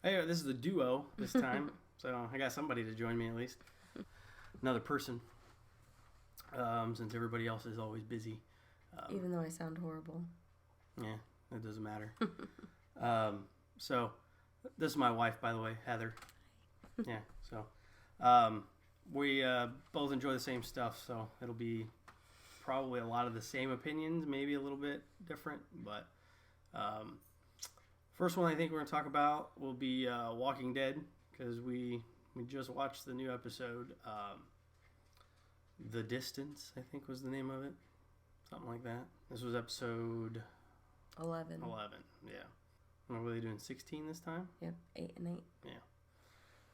Hey, this is a duo this time, so I got somebody to join me at least. Another person, since everybody else is always busy. Even though I sound horrible. Yeah, it doesn't matter. So, this is my wife, by the way, Heather. Yeah, so we both enjoy the same stuff, so it'll be probably a lot of the same opinions, maybe a little bit different, but first one I think we're going to talk about will be Walking Dead, because we just watched the new episode, The Distance, I think was the name of it, something like that. This was episode 11. 11, yeah. What were they doing, 16 this time? Yep, 8 and 8. Yeah.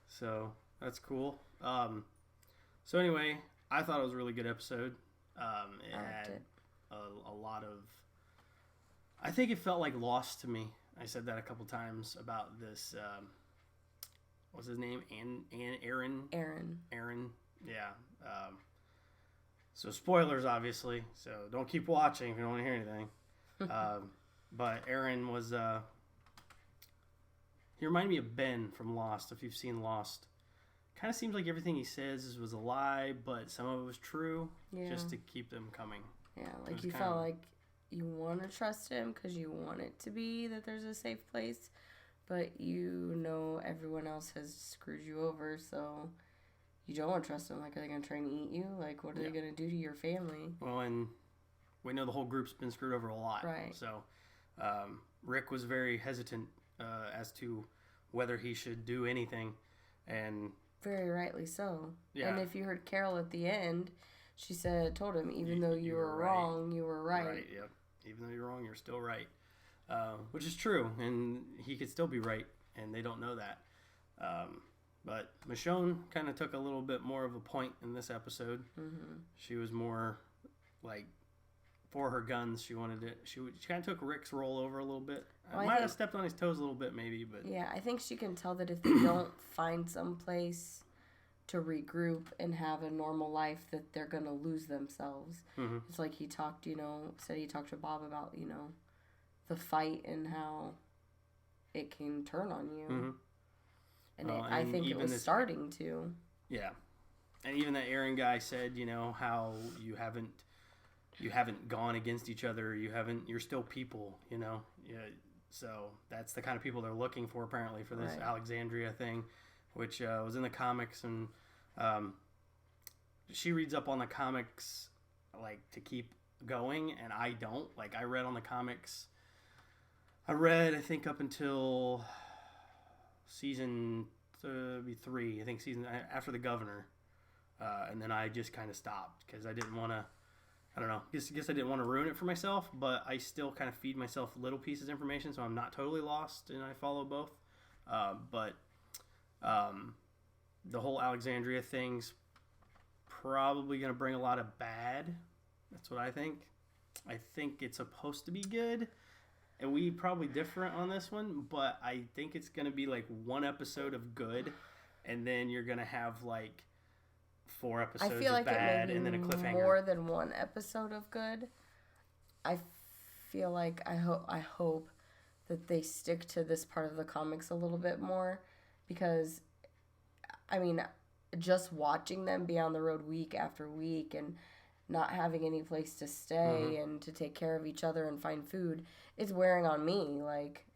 So, that's cool. So anyway, I thought it was a really good episode. It had a lot of... I think it felt like Lost to me. I said that a couple times about this... what's his name? Aaron? Aaron. Yeah. So spoilers, obviously. So don't keep watching if you don't want to hear anything. But Aaron was... he reminded me of Ben from Lost, if you've seen Lost. Kind of seems like everything he says was a lie, but some of it was true, just to keep them coming. Yeah, like you felt like you want to trust him because you want it to be that there's a safe place, but you know everyone else has screwed you over, so you don't want to trust them. Like, are they going to try and eat you? Like, what are they going to do to your family? Well, and we know the whole group's been screwed over a lot. Right. So Rick was very hesitant as to whether he should do anything, and... Very rightly so. Yeah. And if you heard Carol at the end, she told him, even though you were wrong, you were right. Right, yep. Even though you're wrong, you're still right. Which is true, and he could still be right, and they don't know that. But Michonne kind of took a little bit more of a point in this episode. Mm-hmm. She was more, like, for her guns. She wanted it. She kind of took Rick's role over a little bit. Well, might have stepped on his toes a little bit, maybe, but... Yeah, I think she can tell that if they don't find some place to regroup and have a normal life, that they're going to lose themselves. Mm-hmm. It's like he talked, said he talked to Bob about, the fight and how it can turn on you. Mm-hmm. And I think it was starting to. Yeah. And even that Aaron guy said, how you haven't gone against each other. You're still people, Yeah. So that's the kind of people they're looking for, apparently, for this Alexandria thing, which was in the comics. And she reads up on the comics, like, to keep going, and I don't. Like, I read on the comics. I think, up until season 3. I think season after the Governor. And then I just kind of stopped because I didn't want to... I don't know. Guess I didn't want to ruin it for myself, but I still kind of feed myself little pieces of information, so I'm not totally lost, and I follow both. But the whole Alexandria thing's probably going to bring a lot of bad. That's what I think. I think it's supposed to be good, and we probably differ on this one, but I think it's going to be like one episode of good, and then you're going to have like 4 episodes I feel like of bad, it may be and then a cliffhanger. More than one episode of good. I feel like I hope that they stick to this part of the comics a little bit more, because I mean, just watching them be on the road week after week and not having any place to stay and to take care of each other and find food, it's wearing on me. Like,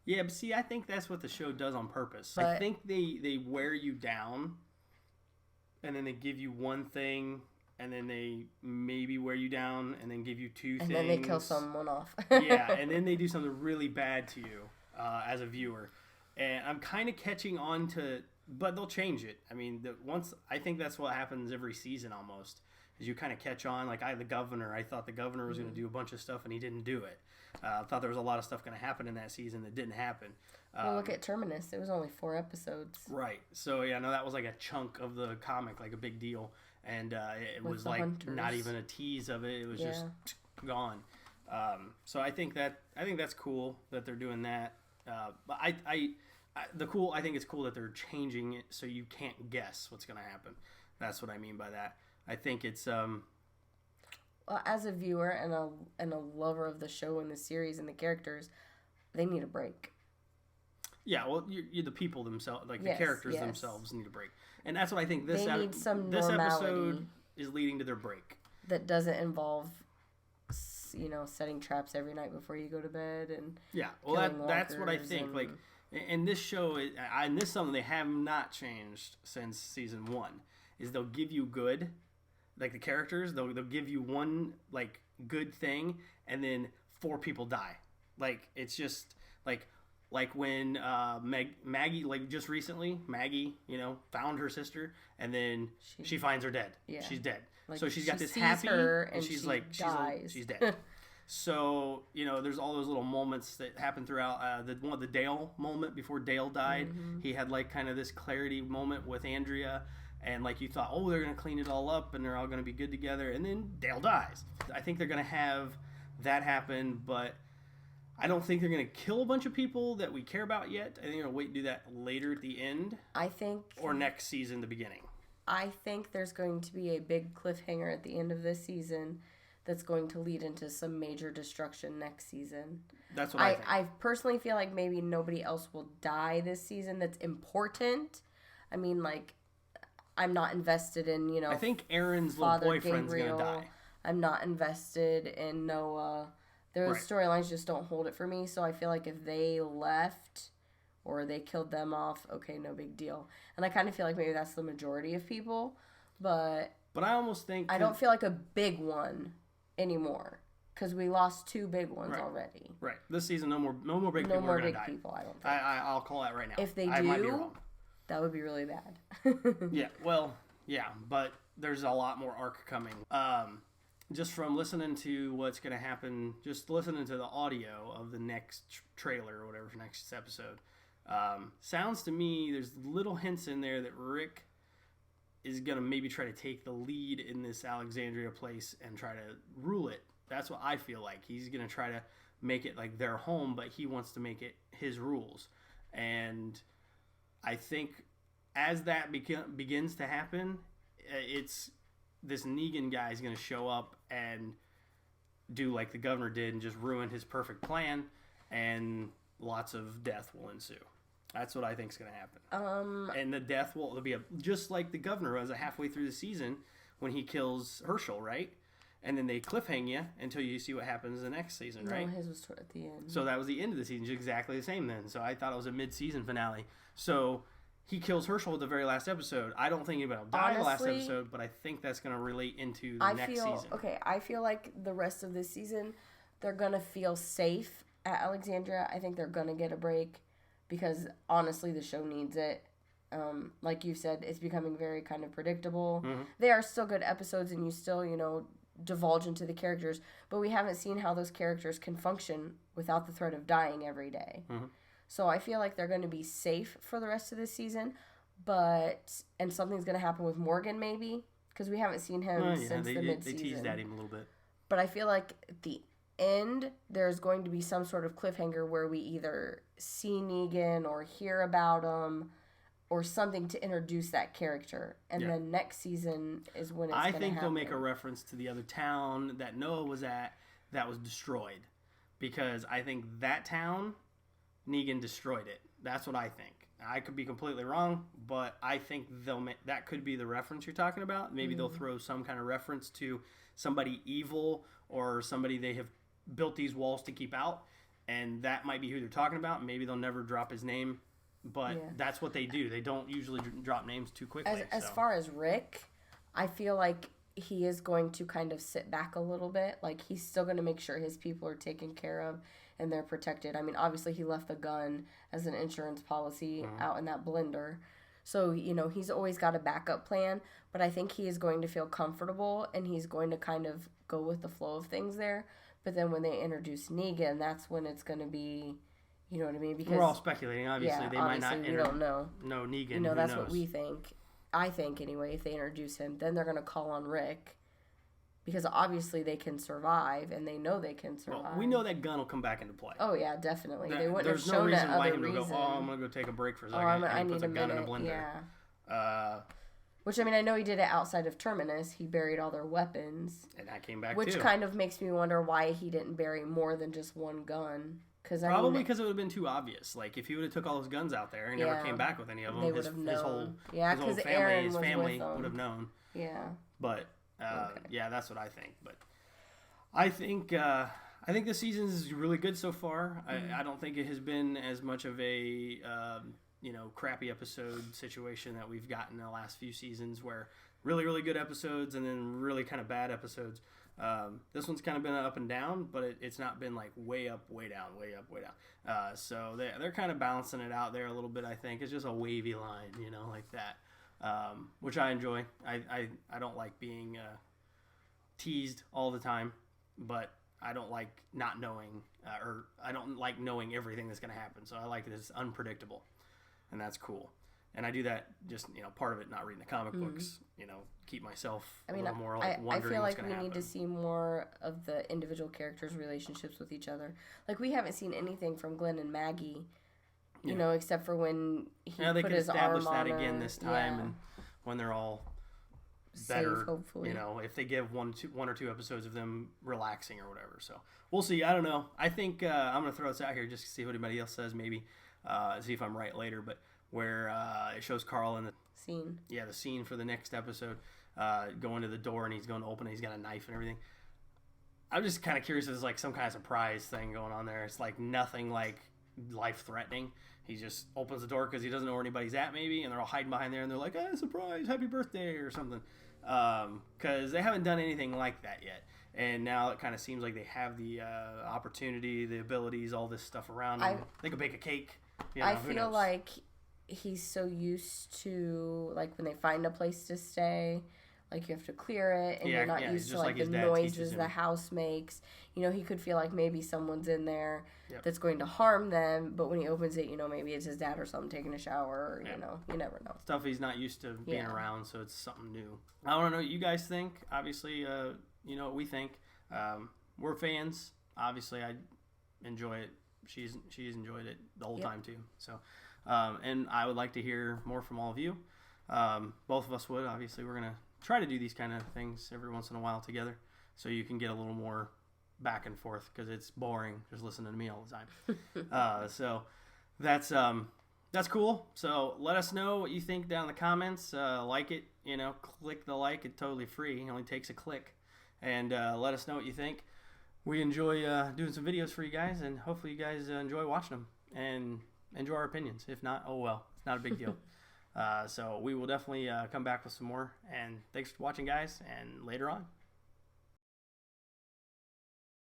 yeah, but see, I think that's what the show does on purpose. I think they wear you down. And then they give you one thing, and then they maybe wear you down, and then give you 2 things. And then they kill someone off. Yeah, and then they do something really bad to you as a viewer. And I'm kind of catching on to... But they'll change it. I mean, I think that's what happens every season almost, is you kind of catch on. Like, I thought the governor was going to do a bunch of stuff, and he didn't do it. I thought there was a lot of stuff going to happen in that season that didn't happen. Well, look at Terminus. It was only 4 episodes. Right. So, yeah, no, that was like a chunk of the comic, like a big deal. And it was like hunters. Not even a tease of it. It was just gone. So I think that's cool that they're doing that. But I think it's cool that they're changing it so you can't guess what's going to happen. That's what I mean by that. I think it's... Well, as a viewer and a lover of the show and the series and the characters, they need a break. Yeah, well, you the people themselves, like Yes, the characters yes. themselves, need a break, and that's what I think They need some this normality episode is leading to their break. that doesn't involve, setting traps every night before you go to bed and Yeah, well, that's what I walkers think. and- Like, and this show, and this is something they have not changed since season 1, is they'll give you good, like the characters, they'll give you one like good thing, and then 4 people die. Like it's just like when Maggie, like just recently, Maggie, found her sister, and then she finds her dead. Yeah. She's dead. Like, So she's got she this sees happy, her and and she's she like, dies. she's dead. So there's all those little moments that happen throughout. The Dale moment before Dale died, he had like kind of this clarity moment with Andrea, and like you thought, oh, they're gonna clean it all up and they're all gonna be good together, and then Dale dies. I think they're gonna have that happen, but I don't think they're going to kill a bunch of people that we care about yet. I think they're going to wait and do that later at the end. I think... Or next season, the beginning. I think there's going to be a big cliffhanger at the end of this season that's going to lead into some major destruction next season. That's what I think. I personally feel like maybe nobody else will die this season that's important. I mean, like, I'm not invested in, I think Aaron's Father little boyfriend's going to Gabriel. die. I'm not invested in Noah. Those storylines just don't hold it for me, so I feel like if they left or they killed them off, okay, no big deal. And I kind of feel like maybe that's the majority of people, but I almost think... I don't feel like a big one anymore, because we lost 2 big ones already. Right. This season, no more big No people more are going big to die. people, I don't think. I'll call that right now. If they I might be do, wrong. that would be really bad. Yeah, well, yeah, but there's a lot more arc coming. Just from listening to what's going to happen, just listening to the audio of the next trailer or whatever for next episode, sounds to me there's little hints in there that Rick is going to maybe try to take the lead in this Alexandria place and try to rule it. That's what I feel like. He's going to try to make it like their home, but he wants to make it his rules. And I think as that begins to happen, it's this Negan guy is going to show up and do like the governor did and just ruin his perfect plan, and lots of death will ensue. That's what I think is going to happen. And the death will be just like the governor was halfway through the season when he kills Herschel, right? And then they cliffhang you until you see what happens the next season, right? No, his was at the end. So that was the end of the season, just exactly the same then. So I thought it was a mid-season finale. So he kills Herschel at the very last episode. I don't think anybody will die in the last episode, but I think that's going to relate into the next season. Okay, I feel like the rest of this season, they're going to feel safe at Alexandria. I think they're going to get a break because, honestly, the show needs it. Like you said, it's becoming very kind of predictable. Mm-hmm. They are still good episodes, and you still, divulge into the characters, but we haven't seen how those characters can function without the threat of dying every day. Mm-hmm. So I feel like they're going to be safe for the rest of this season, and something's going to happen with Morgan maybe, because we haven't seen him since the mid-season. They teased at him a little bit. But I feel like at the end, there's going to be some sort of cliffhanger where we either see Negan or hear about him, or something to introduce that character. And then next season is when it's going to happen. I think they'll make a reference to the other town that Noah was at that was destroyed. Because I think that town, Negan destroyed it. That's what I think. I could be completely wrong, but I think that could be the reference you're talking about. Maybe they'll throw some kind of reference to somebody evil or somebody they have built these walls to keep out. And that might be who they're talking about. Maybe they'll never drop his name. But that's what they do. They don't usually drop names too quickly. As far as Rick, I feel like he is going to kind of sit back a little bit. Like, he's still going to make sure his people are taken care of and they're protected. I mean, obviously, he left the gun as an insurance policy out in that blender. So, he's always got a backup plan. But I think he is going to feel comfortable and he's going to kind of go with the flow of things there. But then when they introduce Negan, that's when it's going to be... You know what I mean? Because we're all speculating. Obviously, they might not. We don't know. No, Negan. That's what we think. I think anyway. If they introduce him, then they're gonna call on Rick, because obviously they can survive, and they know they can survive. Well, we know that gun will come back into play. Oh yeah, definitely. They wouldn't There's have shown no reason that why other him to reason. go. Oh, I'm gonna go take a break for a second. I need puts a gun minute. in a blender. Yeah. Which, I mean, I know he did it outside of Terminus. He buried all their weapons. And that came back, which kind of makes me wonder why he didn't bury more than just one gun. Because probably because it would have been too obvious. Like if he would have took all his guns out there and never came back with any of them, they would have known. His whole family would have known. Yeah. But yeah, that's what I think. But I think this season is really good so far. I don't think it has been as much of a crappy episode situation that we've gotten in the last few seasons, where really, really good episodes and then really kind of bad episodes. This one's kind of been up and down, but it's not been like way up, way down, way up, way down. So they're kind of balancing it out there a little bit. I think it's just a wavy line, like that, which I enjoy. I don't like being teased all the time, but I don't like not knowing, or I don't like knowing everything that's going to happen. So I like that it's unpredictable, and that's cool. And I do that just, part of it, not reading the comic books, keep myself a little more like wondering what's going to happen. I feel like we need to see more of the individual characters' relationships with each other. Like, we haven't seen anything from Glenn and Maggie, except for when he put his arm on her. They could establish that again this time, and when they're all better, safe, hopefully. If they give one or two episodes of them relaxing or whatever. So, we'll see. I don't know. I think I'm going to throw this out here just to see what anybody else says, maybe, see if I'm right later, but where it shows Carl in the scene. Yeah, the scene for the next episode, going to the door and he's going to open it. He's got a knife and everything. I'm just kind of curious if there's like some kind of surprise thing going on there. It's like nothing like life-threatening. He just opens the door because he doesn't know where anybody's at, maybe, and they're all hiding behind there and they're like, surprise, happy birthday or something. Because they haven't done anything like that yet. And now it kind of seems like they have the opportunity, the abilities, all this stuff around them. They could bake a cake. I feel like he's so used to, like, when they find a place to stay, like, you have to clear it, and you're not used to, like the noises the house makes. He could feel like maybe someone's in there that's going to harm them, but when he opens it, maybe it's his dad or something taking a shower, or, you never know. Stuff he's not used to being around, so it's something new. I don't know what you guys think. Obviously, what we think. We're fans. Obviously, I enjoy it. She's enjoyed it the whole time, too, so... and I would like to hear more from all of you. Both of us would. Obviously, we're going to try to do these kind of things every once in a while together so you can get a little more back and forth, because it's boring just listening to me all the time. So that's cool. So let us know what you think down in the comments. Like it, click the like. It's totally free. It only takes a click. And let us know what you think. We enjoy doing some videos for you guys, and hopefully you guys enjoy watching them and enjoy our opinions. If not, oh well, it's not a big deal. So we will definitely come back with some more. And thanks for watching, guys, and later on.